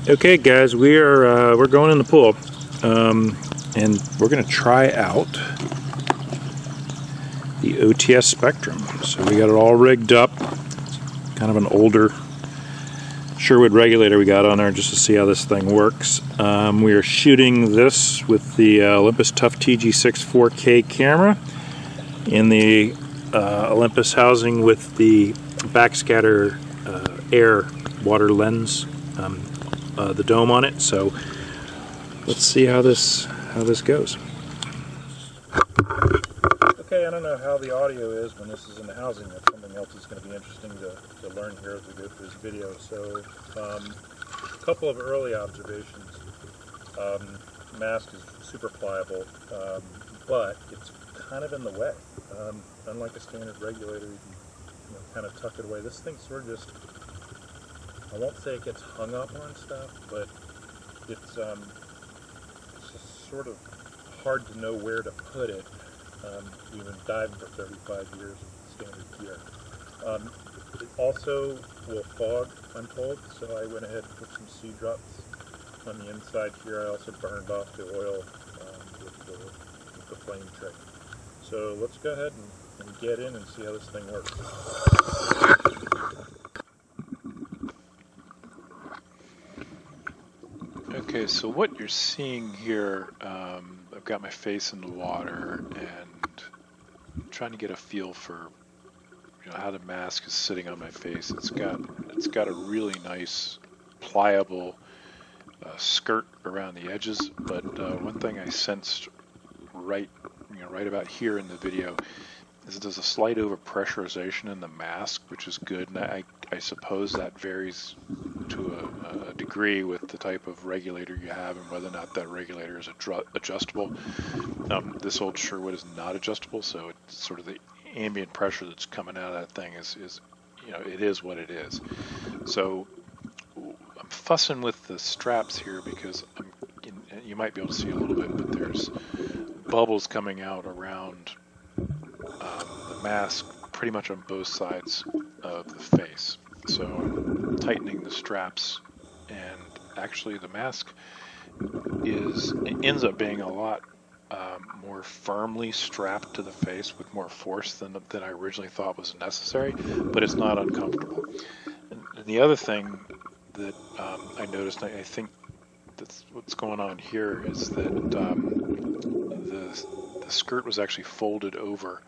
Okay, guys, we're going in the pool, and we're going to try out the OTS Spectrum. So we got it all rigged up, kind of an older Sherwood regulator we got on there just to see how this thing works. We are shooting this with the Olympus Tough TG6 4K camera in the Olympus housing with the backscatter air water lens, the dome on it. So let's see how this goes. Okay, I don't know how the audio is when this is in the housing. That's something else that's going to be interesting to learn here as we go through this video. So, a couple of early observations. Mask is super pliable, but it's kind of in the way. Unlike a standard regulator, you can kind of tuck it away. This thing sort of just, I won't say it gets hung up on stuff, but it's just sort of hard to know where to put it. We've been diving for 35 years with standard gear. It also will fog, I'm told, so I went ahead and put some sea drops on the inside here. I also burned off the oil with the flame trick. So let's go ahead and get in and see how this thing works. Okay, so what you're seeing here, I've got my face in the water and I'm trying to get a feel for how the mask is sitting on my face. It's got a really nice pliable skirt around the edges, but one thing I sensed right about here in the video is there's a slight overpressurization in the mask, which is good, and I suppose that varies to a degree with the type of regulator you have and whether or not that regulator is adjustable. This old Sherwood is not adjustable, so it's sort of the ambient pressure that's coming out of that thing is it is what it is. So I'm fussing with the straps here because you might be able to see a little bit, but there's bubbles coming out around the mask pretty much on both sides of the face. So I'm tightening the straps, and actually the mask ends up being a lot more firmly strapped to the face with more force than I originally thought was necessary, but it's not uncomfortable. And the other thing that I noticed, I think that's what's going on here, is that the skirt was actually folded over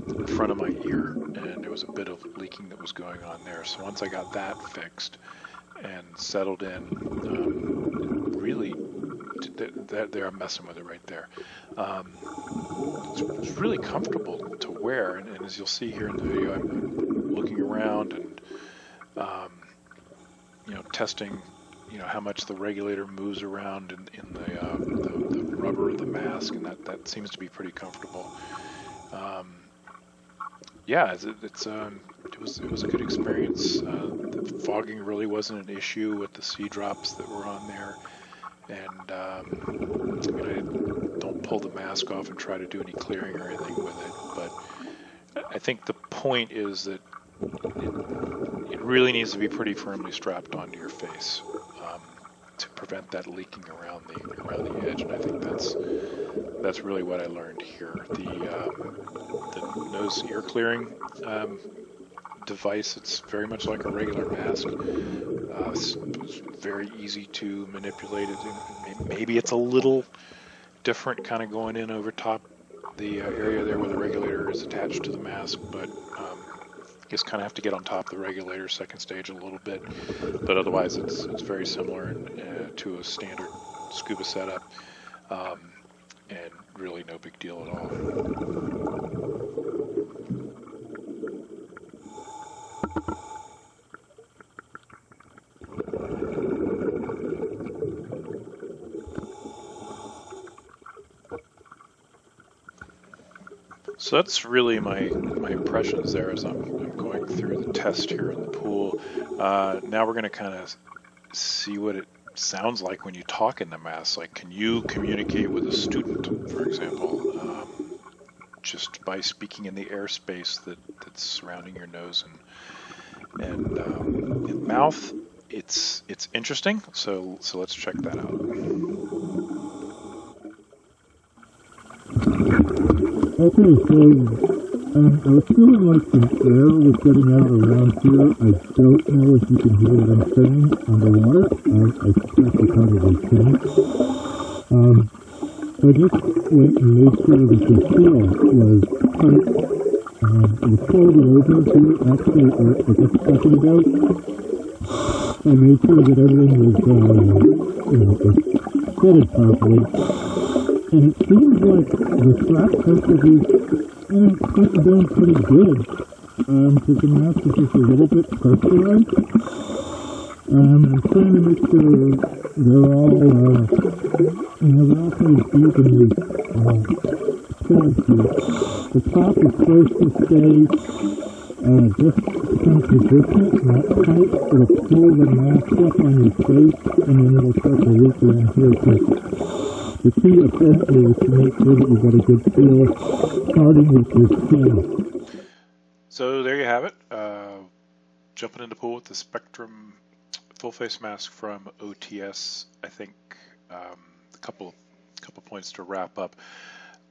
in front of my ear, and there was a bit of leaking that was going on there. So once I got that fixed and settled in, really, they're messing with it right there. It's really comfortable to wear, and as you'll see here in the video, I'm looking around and testing how much the regulator moves around in the rubber of the mask, and that seems to be pretty comfortable. Yeah, it was a good experience. The fogging really wasn't an issue with the sea drops that were on there, and I don't pull the mask off and try to do any clearing or anything with it. But I think the point is that it really needs to be pretty firmly strapped onto your face to prevent that leaking around the edge, and I think that's really what I learned here. The nose ear clearing device, it's very much like a regular mask. It's very easy to manipulate it. Maybe it's a little different, kind of going in over top the area there where the regulator is attached to the mask, but just kind of have to get on top of the regulator second stage a little bit, but otherwise it's very similar to a standard scuba setup, and really no big deal at all. So that's really my impressions there as I'm going through the test here in the pool. Now we're going to kind of see what it sounds like when you talk in the mask. Like, can you communicate with a student, for example, just by speaking in the airspace that's surrounding your nose and mouth? it's interesting. So let's check that out. Okay, so I was feeling like some air was getting out around here. I don't know if you can hear what I'm saying underwater. I suspect you probably can't. So I just went and made sure that the seal was tight. It was folded over here, actually, like a second ago. I made sure that everything was, was fitted properly. And it seems like the strap test of these it's doing pretty good. Because the mask is just a little bit pressurized. I'm trying to make sure they're all, they're all kind of evenly filled here. The top is supposed to stay just some position, not tight. It'll pull the mask up on your face, and then it'll start to loop around here. The key essentially is to make sure that you've got a good feel starting with your skin. So there you have it. Jumping in the pool with the Spectrum full face mask from OTS. I think a couple points to wrap up.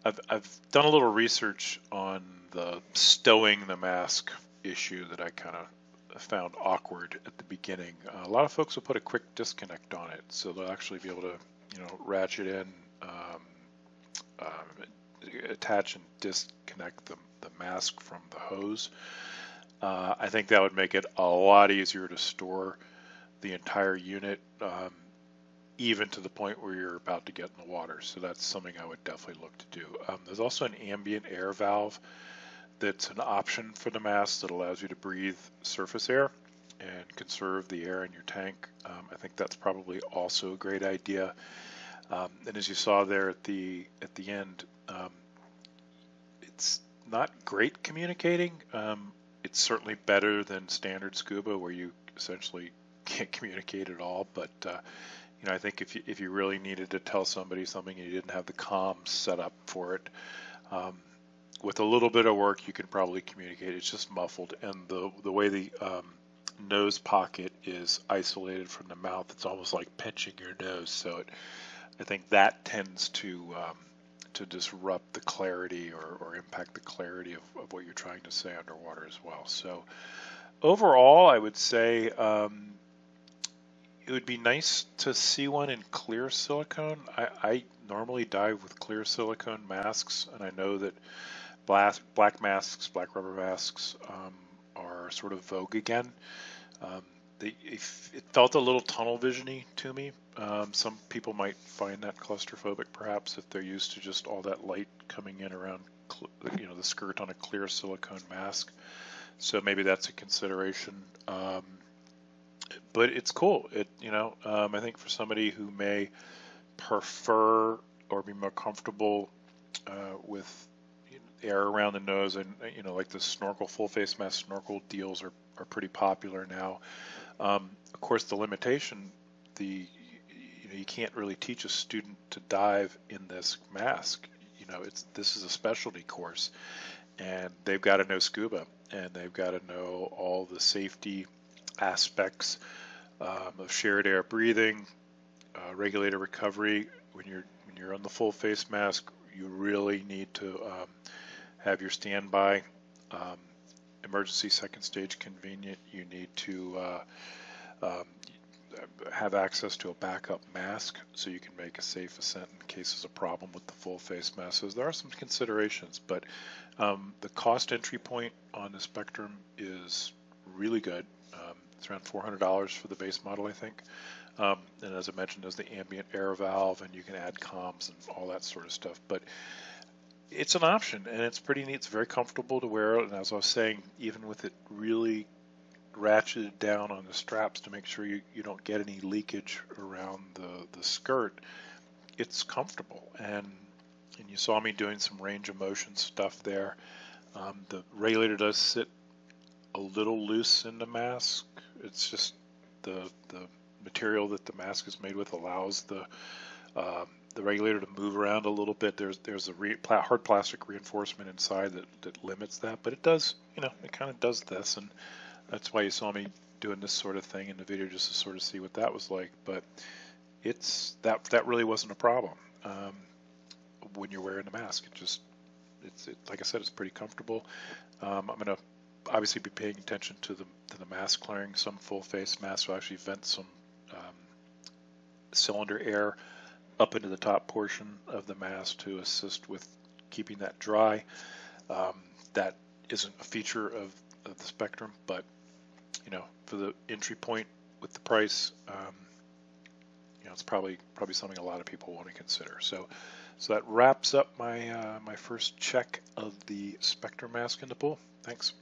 I've done a little research on the stowing the mask issue that I kind of found awkward at the beginning. A lot of folks will put a quick disconnect on it, so they'll actually be able to ratchet in, attach and disconnect the mask from the hose. I think that would make it a lot easier to store the entire unit, even to the point where you're about to get in the water. So that's something I would definitely look to do. There's also an ambient air valve that's an option for the mask that allows you to breathe surface air and conserve the air in your tank. I think that's probably also a great idea. And as you saw there at the end, it's not great communicating. It's certainly better than standard scuba, where you essentially can't communicate at all. But I think if you really needed to tell somebody something and you didn't have the comms set up for it, with a little bit of work you can probably communicate. It's just muffled, and the way the nose pocket is isolated from the mouth, it's almost like pinching your nose. So I think that tends to disrupt the clarity or impact the clarity of what you're trying to say underwater as well. So overall, I would say it would be nice to see one in clear silicone. I normally dive with clear silicone masks, and I know that black masks, black rubber masks are sort of vogue again. It felt a little tunnel vision-y to me. Some people might find that claustrophobic, perhaps, if they're used to just all that light coming in around, the skirt on a clear silicone mask. So maybe that's a consideration. But it's cool. I think for somebody who may prefer or be more comfortable with air around the nose, and like the snorkel full face mask snorkel deals are pretty popular now. Of course, the limitation, you can't really teach a student to dive in this mask. This is a specialty course, and they've got to know scuba, and they've got to know all the safety aspects of shared air breathing, regulator recovery. When you're on the full face mask, you really need to have your standby. Emergency second stage convenient. You need to have access to a backup mask so you can make a safe ascent in case there's a problem with the full face mask. So there are some considerations, but the cost entry point on the Spectrum is really good. It's around $400 for the base model, I think. And as I mentioned, there's the ambient air valve, and you can add comms and all that sort of stuff. But it's an option, and it's pretty neat. It's very comfortable to wear, and as I was saying, even with it really ratcheted down on the straps to make sure you don't get any leakage around the skirt, it's comfortable. And you saw me doing some range of motion stuff there. The regulator does sit a little loose in the mask. It's just the material that the mask is made with allows the regulator to move around a little bit. There's a hard plastic reinforcement inside that limits that, but it does, it kind of does this, and that's why you saw me doing this sort of thing in the video just to sort of see what that was like, but that really wasn't a problem when you're wearing the mask. It's like I said, it's pretty comfortable. I'm gonna obviously be paying attention to the mask clearing. Some full face masks will actually vent some cylinder air up into the top portion of the mask to assist with keeping that dry. That isn't a feature of the Spectrum, but for the entry point with the price, it's probably something a lot of people want to consider. So that wraps up my my first check of the Spectrum mask in the pool. Thanks.